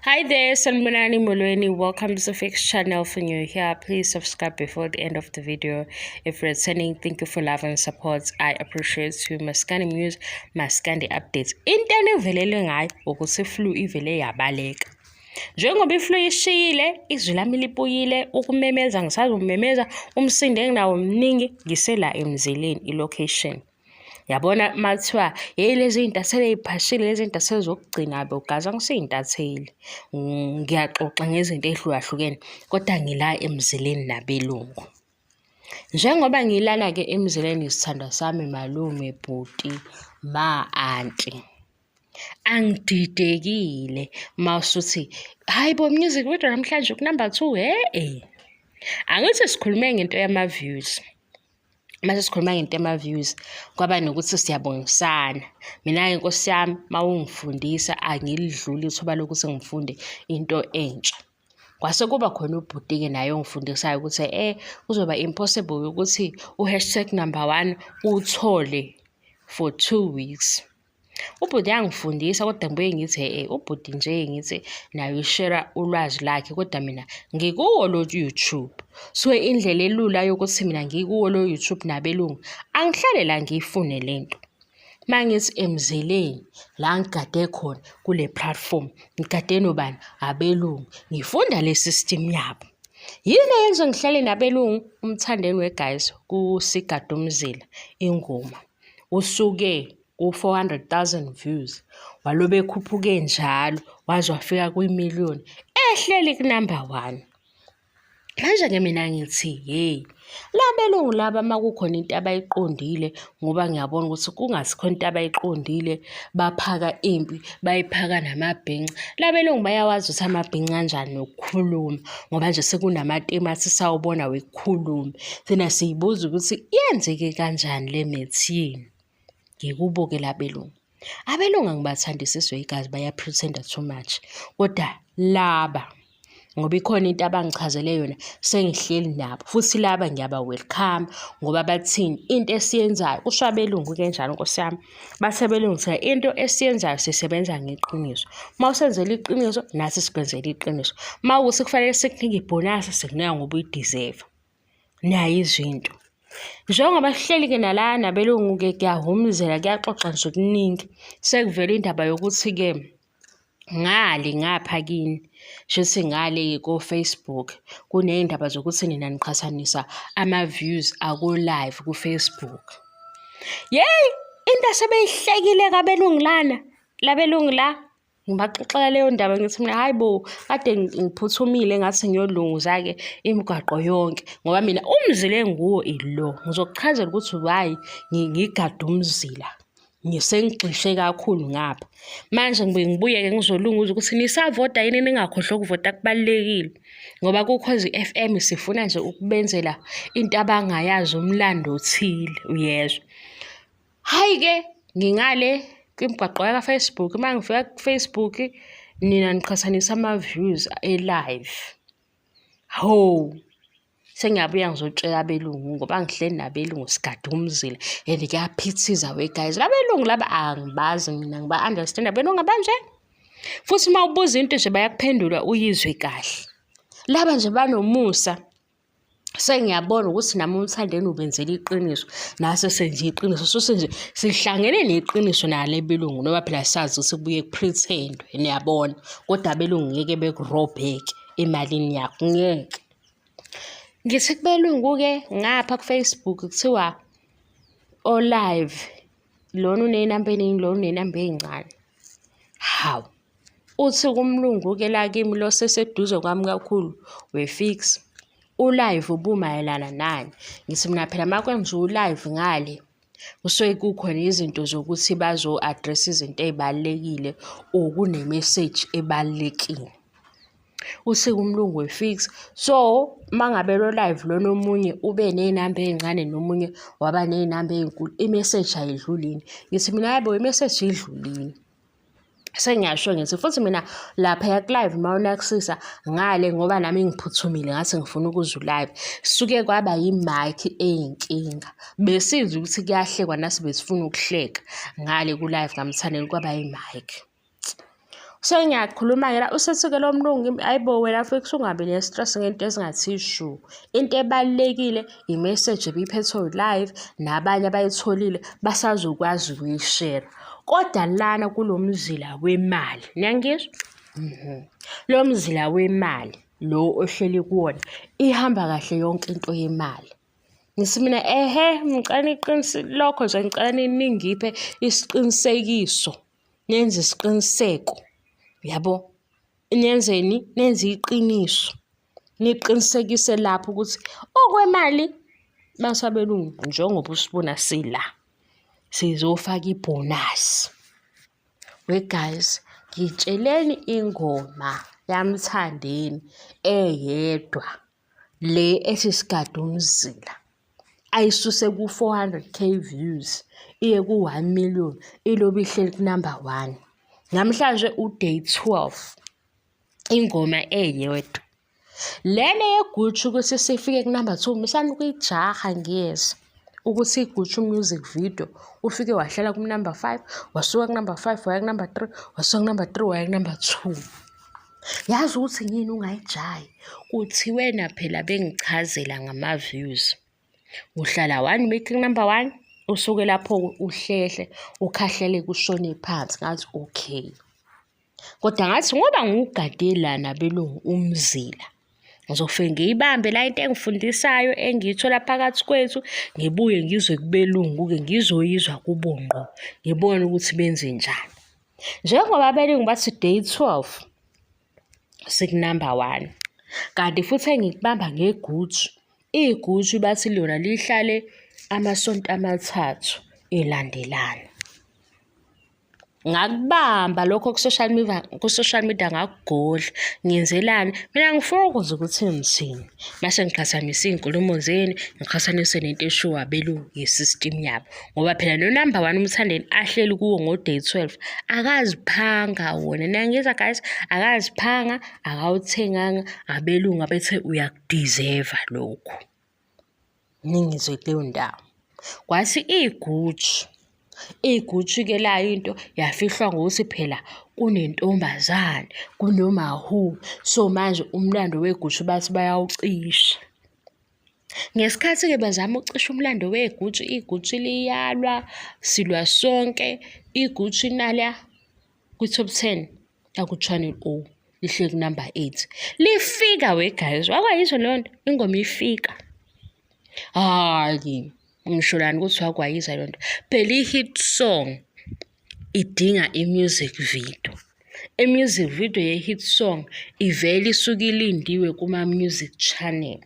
Hi there, Sanmunani Mulweni. Welcome to the Fix channel. For new here, please subscribe before the end of the video. If you're returning, thank you for love and support. I appreciate you. Maskandi news, maskandi updates. Intene velele ngai ukuthi flu ivele yabaleka. Njengoba iflu ishiyile, izwi lami lipuyile ukumemeza ngisazumemeza umsindo enginawo mningi ngisela emzileni ilocation. Yabona mathiwa lezi iy'ntathelo ey'phashile lezi iy'ntathelo zokugcina bogaza ngisiy'ntatheli. Ngiyaxoxa ngezinto ey'hlukahlukene kodwa ngila emzileni nabelungu. Njengoba ngilana-ke emzileni isithandwa sami malume, bhuti, ma-anti. Angididekile mawusuthi hayi bo music video namhlanje ku-number 2 angithi sikhulume ngento yama-views. Mase sikhuluma ngento yama-views kwaba nokuthi siyabongisana. Mina-ke Nkosi yami mawungifundisa angilidluli ithuba lokuthi ngifunde into entsha. Kwase kuba khona ubhuti-ke naye ongifundisayo ukuthi kuzoba impossible ukuthi u#1 uthole for 2 weeks. Ubhuti yangifundisa kodwa ngibuye ngithi ubhuti nje ngithi naye ushare ulwazi lakhe kodwa mina ngikuwo lo YouTube. So indlela elula yokuthi mina ngikuwo lo YouTube nabelungu angihlale la ngiyifune lento. Mangithi emzeleni la ngigade khona kule platform ngigade nobani abelungu ngifunda le system yabo. Yini yenze ngihlale nabelungu umthandeni weguys kusigada umzila ingoma usuke ku-400,000 views walobe ekhuphuke njalo waze wafika kwi-1,000,000 ehleli ku-number 1. Manje-ke mina ngithi labelungu laba makukhona into abayiqondile ngoba ngiyabona ukuthi kungasikho into abayiqondile baphaka impi bayiphaka namabhinca. Labelungu bayawazi ukuthi amabhinca kanjani nokukhuluma ngoba nje sekunamatemu athi sawubona wekukhuluma. Thina siyibuza ukuthi yenzeke kanjani le methini. Ngikubo-ke labelungu. Abelungu angibathandisiswe igazi baya-pretender too much. Kodwa laba ngoba ikhona into abangichazele yona sengihleli nabo futhi laba ngiyaba-welcome ngoba bathini into esiyenzayo kusho abelungu kanjani Nkosi yami. Bathe abelungu thina into esiyenzayo sisebenza ngeqiniso. Mawusenzela iqiniso nathi sikwenzela iqiniso. Mawukuthi kufanele sikunike ibhonasi sikunika ngoba uyideserve. Nayo izinto. Njengoba sihleli-ke nala nabelungu-ke kuyahumuzela kuyaxoxa nje kuningi. Sekuvela indaba yokuthi-ke ngale ngapha kini shuthi ngale ko-Facebook kuney'ndaba zokuthi nina niqhathanisa ama-views ako-live ku-Facebook. Into asebeyihlekile kabelungu lana labelungu la ngibaxoxela leyo ndaba ngithi mina hayi bo kade ngiphuthumile ngathi ngiyolunguza-ke imigwaqo yonke ngoba mina umzila enguwo ilo. Ngizokuchazela ukuthi why ngigada umzila sengigxishe kakhulu ngapha. Manje ngibuye-ke ngizolunguza ukuthi nisavoda yini ningakhohlwa ukuvota kubalulekile ngoba kuKhozi FM sifuna nje ukubenzela into abangayazi umlando othile uyezwa. Hayi-ke ngingale kwimigwaqo yaka-Facebook mangifika ku-Facebook nina niqhathanisa ama-views e-live. Sengiyabuya ngizotshela abelungu ngoba ngihleli nabelungu sigade umzila and kuyaphithiza guys. Labelungu laba angibazi mina ngiba-understand abelungu abanje. Futhi mawubuza into nje bayakuphendula uyizwe kahle. Laba nje banomusa. Sengiyabona ukuthi nami umthandeni ubenzela iqiniso nase senze iqiniso sose nje sihlangene neqiniso nale belungu ngoba phela sazi ukuthi kubuye kupretendwe niyabona kodwa abelungu ngeke bekurobheke emalini yakho ngeke. Ngithi kubelungu-ke ngapha ku-Facebook kuthiwa o-live lona unenamba eningi lona unenamba ey'ncane. Hawu uthi kumlungu-ke la kimi lo seseduze kwami kakhulu we-Fix u-live ubumayelana nani. Ngithi mina phela makwenziwa u-live ngale kusuke kukhona izinto zokuthi bazo-address izinto ey'balulekile or kune-message ebalulekile. Uthi kumlungu we-Fix so mangabe lo live lona omunye ube ney'namba ey'ncane nomunye waba ney'namba ey'nkulu i-message ayidlulini. Ngithi mina yabo i-message idlulile. Sengiyasho ngithi futhi mina laphaya ku-live mawunakusisa ngale ngoba nami ngiphuthumile ngathi ngifuna ukuza u-live suke kwaba yi-mic eyinkinga. Besizwe ukuthi kuyahlekwa nasi besifuna ukuhleka ngale ku-live ngamthandeni kwaba yi-mic. Sengiyakhuluma-ke la usethi-ke lo mlungu hayibo wena fix ungabi ne-stress ngento ezingathi shu. Into ebalulekile i-message ebiphethwe live nabanye abayitholile basazokwazi ukuyishare. Kodwa lana kulo mzila wemali, niyangizwa? Lo mzila wemali lo ohleli kuwona ihamba kahle yonke into yemali. Ngithi mina ngicela lokho nje ngicela ningiphe isiqinisekiso. Nenze isiqiniseko. Yabo, niyenzeni? Nenze iqiniso. Niqinisekise lapho ukuthi okwemali basabelungu njengoba usibona sila. Sizofaka ibonus. We guys, ngitsheleni ingoma yaMthandeni eyedwa le ethi sigade umzila. Ayisuse ku-400k views iye ku-1 million ilobe ihleli ku-number 1. Namhlanje uday 12 ingoma eyedwa. Lena yeGucci ukuthi sifike ku-number 2 misani ukuyijaha ngiyeza ukuthi iGucci music video ufike wahlala ku-number 5 wasuka ku-number 5 waya ku-number 3 wasuka ku-number 3 waya ku-number 2. Yazi ukuthi yini ungayijahi? Kuthi wena phela bengichazela ngama-views. Uhlala 1 week number 1 usuke lapho uhlehle ukhahlele kushone phansi ngathi okay. Kodwa ngathi ngoba ngugade lana belungu umzila. Ngizofike ngiyibambe la into engifundisayo engiyithola phakathi kwethu ngibuye ngizwe kubelungu-ke ngizoyizwa kubonqo. Ngibone ukuthi benze njani. Njengoba belungu bathi day 12 siku-number 1. Kanti futhi engikubamba ngeGucci. IGucci bathi lona lihlale amasonto 3 elandelana. Ngakubamba lokho ku-social media ngakugodla. Ngiyenzelani? Mina ngifuna ukuzwa ukuthi ngithini. Mase ngiqhathanisa iy'nkulumo zenu, ngiqhathanise nento eshiwo abelungu ye-system yabo. Ngoba phela no-number 1 uMthandeni ahleli kuwo ngo-day 12 akaziphanga wona. Niyangizwa guys? Akaziphanga, akawuthenganga, abelungu abethe uyakudeserva lokhu. Ningizwe kuleyo ndawo. Kwathi iGucci-ke la into yafihlwa ngokuthi phela kunentombazane, kunomahu. So manje umlando weGucci bathi bayawucisha. Ngesikhathi-ke bazama ukucisha umlando weGucci, iGucci liyalwa, silwa sonke. iGucci nala ku-top 10 yaku-Channel O lihle ku-number 8. Lifika we guys, wakwayizwa leyo nto? Ingoma ifika. Hayi, ngisholani ukuthi wakwayizwa leyo nto? Phela i-hit song idinga i-music video. I-music video ye-hit song ivele isuke ilindiwe kuma-music channel.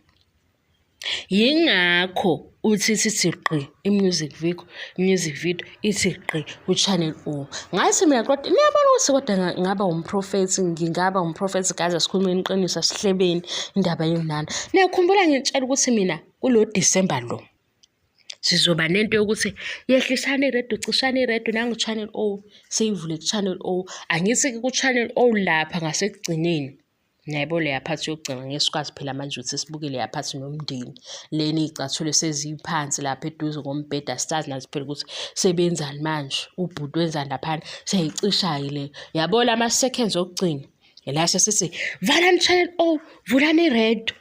Yingakho uthi sithi gqi i-music video ithi gqi ku-Channel O. Ngathi mina kodwa niyabona ukuthi kodwa ngaba umprofethi gaza sikhulumeni iqiniso asihlebeni indaba yonana. Niyakhumbula ngitshela ukuthi mina kulo December lo sizoba nento yokuthi yehlisane iredio, cishane iredio nangu-Channel O, seyivule ku-Channel O. Angithi ku-Channel O lapha ngasekugcineni. Nayebo leya phathi yokugcina ngesikwazi phela manje ukuthi sibuke leya phathi nomndeni. Lena iy'cathulo seziphansi lapha eduze kombhede asisazi nathi phela ukuthi sebenzani manje. Ubhuti wenzani laphana seyicisha-ke leyo. Yabo lama seconds okugcina. La sesithi valani Channel O, vulani iredio.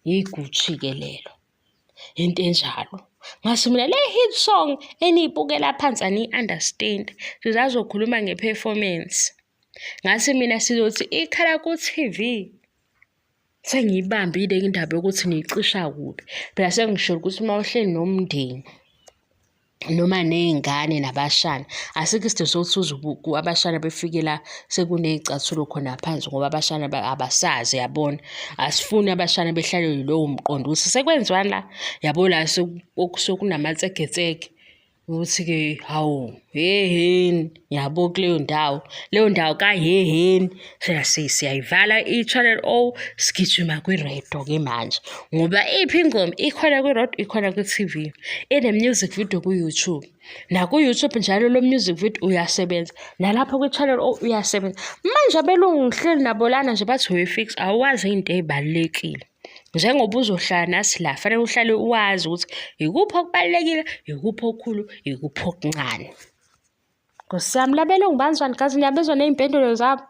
IGucci-ke lelo. Into enjalo. Ngathi mina le hit song eniyibukela phansi ani-understand. Sizazokhuluma nge-performance. Ngathi mina sizothi ikhala ku-TV. Sengiyibambile indaba yokuthi niyicisha kuphi. Phela sengisho ukuthi uma uhleli nomndeni noma ney'ngane nabashana, asikho isidingo sokuthi uze abashana befike la sekuney'cathulo khona phansi ngoba abashana abasazi yabona. Asifuni abashana behlale yilowo mqondo ukuthi sekwenziwani la. Yabo la sokunamatsegetsege ukuthi-ke hawu heheni yabo kuleyo ndawo. Leyo ndawo kaheheni siyayivala i-Channel O sigijima kwiredio-ke manje. Ngoba iphi ingoma ikhona kwiredio ikhona kwi-TV. Ine-music video ku-YouTube. Naku-YouTube njalo lo music video uyasebenza. Nalapho kwi-Channel O uyasebenza. Manje abelungu ngihleli nabo lana nje bathi we-fix awazi into ey'balulekile. Njengoba uzohlala nathi la fanele uhlale uwazi ukuthi ikuphi okubalulekile, ikuphi okukhulu, ikuphi okuncane. Nkosiyami labelungu banjani gazi niyabezwa ney'mpendulo zabo?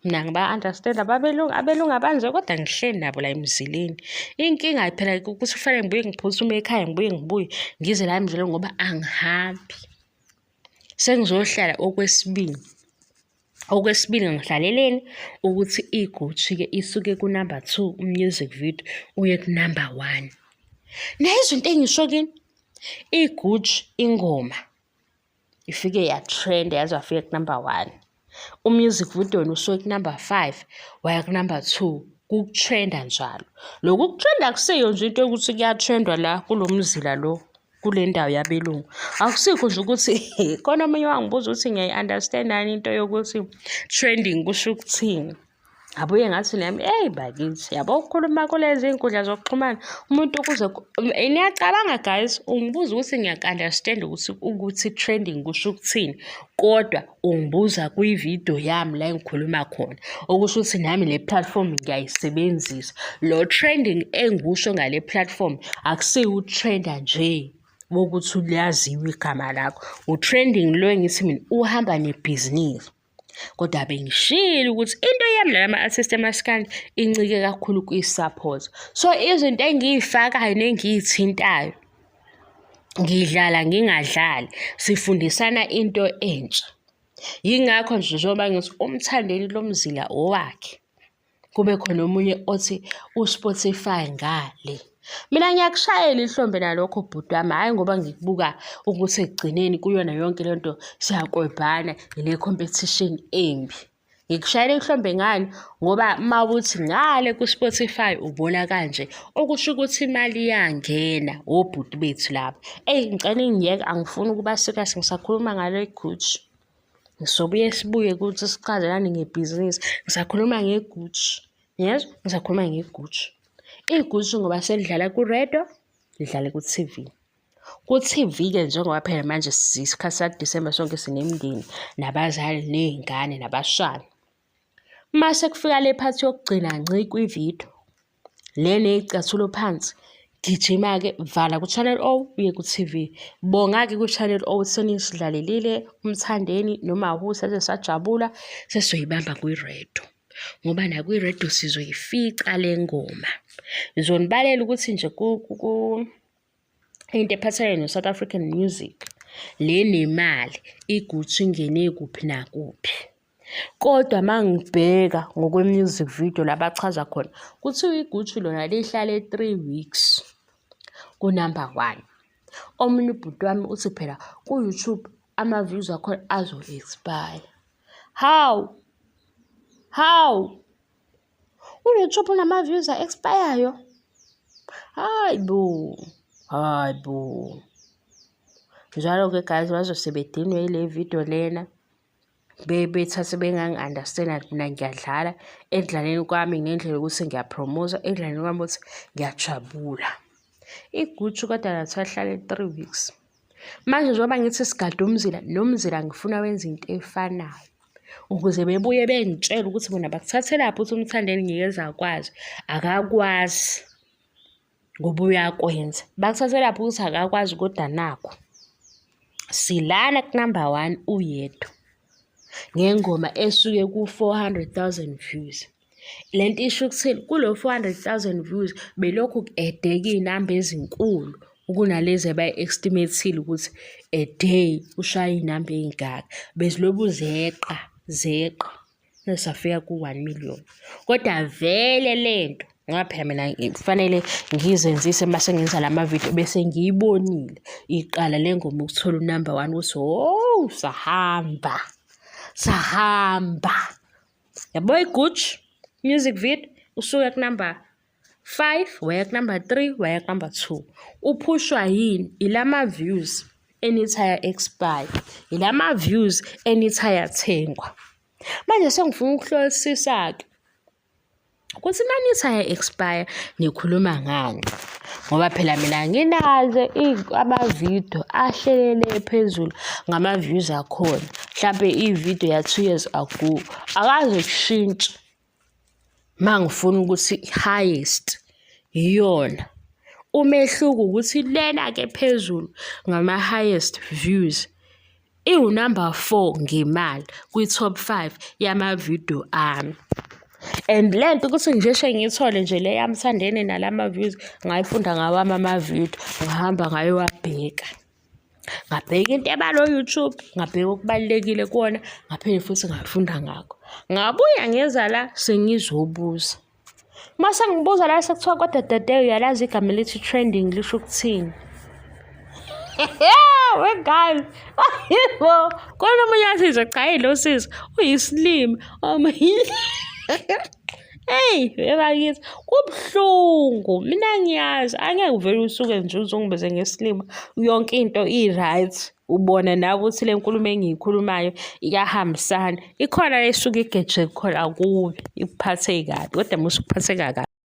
Mina ngiba-understand abelungu abanje kodwa ngihleli nabo la emzileni. Inkinga phela ukuthi kufanele ngibuye ngiphuthume ekhaya ngibuye ngize la emzileni ngoba angihambi. Sengizohlala okwesibili. Okwesibili ngihlaleleni ukuthi iGucci-ke isuke ku-number 2 music video uye ku-number 1. Izinto engisho kini, iGucci ingoma ifike yatrend yaze wafika ku-number 1. Umusic video usuke ku-number 5 waya ku-number 2. Kutrenda njalo. Lokhu kutrenda akusiyo nje into yokuthi kuyatrendwa la kulo mzila lo kule ndawo yabelungu. Akusikho nje ukuthi khona omunye wangibuza ukuthi ngiyayi-understand yini into yokuthi trending kusho ukuthini. Abuye ngathi nami bakithi yabo ukukhuluma kulezi inkundla zokuxhumana umuntu ukuze niyacabanga guys ungibuza ukuthi ngiya-understand ukuthi trending kusho ukuthini kodwa ungibuza kwivideo yami la engikhuluma khona okusho ukuthi nami le platform ngiyayisebenzisa. Lo trending engusho ngale platform akusiyo utrenda nje wokuthi uyaziwa igama lakho. Utrending lo engithi mina uhamba nebhizinisi. Kodwa bengishilo ukuthi into yami lama-artist emaskandi incike kakhulu kwi-support. So izinto engiyifakayo nengiyithintayo ngidlala ngingadlali sifundisana into entsha. Yingakho nje njengoba ngithi umthandeli lo mzila owakhe kube khona omunye othi uSpotify ngale. Mina ngiyakushayela ihlombe nalokho bhuti wami, hhayi ngoba ngikubuka ukuthi ekugcineni kuyona yonke lento siyakwebhana ile competition embi. Ngikushayela ihlombe ngani ngoba mawuthi ngale ku-Spotify ubona kanje okusho ukuthi imali iyangena obhuti bethu lapha. Ngicela ngiyeke angifuni ukuba serious ngisakhuluma ngale Gucci. Ngisobuye sibuye ukuthi sichazelane ngebhizinisi. Ngisakhuluma ngeGucci. Yes, ngisakhuluma ngeGucci. iGucci ngoba selidlala ku-radio, lidlale ku-TV. Ku-TV-ke njengoba phela manje isikhathi saDisemba sonke sinemindeni, nabazali, ney'ngane, nabashana. Mase kufika le phathi yokugcina ngci kwividiyo, le ney'cathulo phansi, gijima-ke vala ku-Channel O uye ku-TV. Bonga-ke ku-Channel O senisidlalelile umthandeni noma saze sajabula sesizoyibamba kwi-radio. Ngoba nakwi-radio sizoyifica le ngoma. Ngizonibalela ukuthi nje into ephathelene no-South African music le nemali iGucci ingene kuphi nakuphi. Kodwa mangibheka ngokwe-music video labachaza khona kuthiwa iGucci lona lihlale 3 weeks ku-number 1. Omunye ubhuti wami uthi phela ku-YouTube ama-views akhona azo-expire. How? U-YouTube unama-views a-expire-yo? Hayi bo. Njalo-ke guys bazosebedinwe ile video lena. Bethathe bengangi-understand mina ngiyadlala ekudlaleni kwami ngendlela yokuthi ngiyapromosa, ekudlaleni kwami ukuthi ngiyajabula. iGucci kodwa nathi ahlale 3 weeks. Manje njengoba ngithi sigade umzila, nomzila ngifuna wenza into efanayo. Ukuze bebuye bengitshela ukuthi bona bakuthathelaphi ukuthi umthandeni ngikeza akwazi. Akakwazi ngoba uyakwenza. Bakuthathelaphi ukuthi akakwazi kodwa nakho. Silana ku-number 1 uyedwa. Ngengoma esuke ku-400,000 views. Lento isho ukuthini kulo 400,000 views belokhu edeka iy'namba ezinkulu kunalezi abayi-estimateile ukuthi a day ushaya iy'namba ey'ngaka. Bezilobu zeqa nesafika ku-1 million. Kodwa vele lento ngoba phela mina kufanele ngizenzise mase ngenza lama-video bese ngiyibonile iqala le ngoma ukuthola u-number 1 ukuthi sahamba. Yabo iGucci music video usuka ku-number 5 waya ku-number 3 waya ku-number 2. Uphushwa yini? Ilama views enithi aya-expire. Ilama views enithi ayathengwa. Manje sengifuna ukuhlolisisa-ke ukuthi manithi aya-expire nikhuluma ngani. Ngoba phela mina nginazo ama-video ahlelele phezulu ngama-views akhona. Mhlampe i-video ya-2 years ago akaze kushintshe. Mangifuna ukuthi highest iyona. Umehluko ukuthi lena ke phezulu ngama highest views iwunumber 4 ngemali kwi-top 5 yama-video ami. And le nto ukuthi ngisheshe ngiyithole nje le yami Sandene nalama-views, ngayifunda ngawami ama-video, ngahamba ngayowabheka. Ngabheka into ebalo YouTube, ngabheka okubalulekile kuwona, ngaphinde futhi ngafunda ngakho. Ngabuya ngeza la sengizobuza. Mase ngibuza la sekuthiwa kodwa dade uyalazi igama elithi trending lisho ukuthini? Wengane, ayibo, khona omunye asize cha lo sisi uyisilimi. Hey, bakithi kubuhlungu, mina ngiyazi angeke uvele usuke nje uzongibize ngesilimo yonke into i-right. Ubona nawe ukuthi le nkulumo engiyikhulumayo iyahambisana, ikhona esuke igeje khona kuwe ikuphathe kabi, kodwa musu kuphatheka kabi.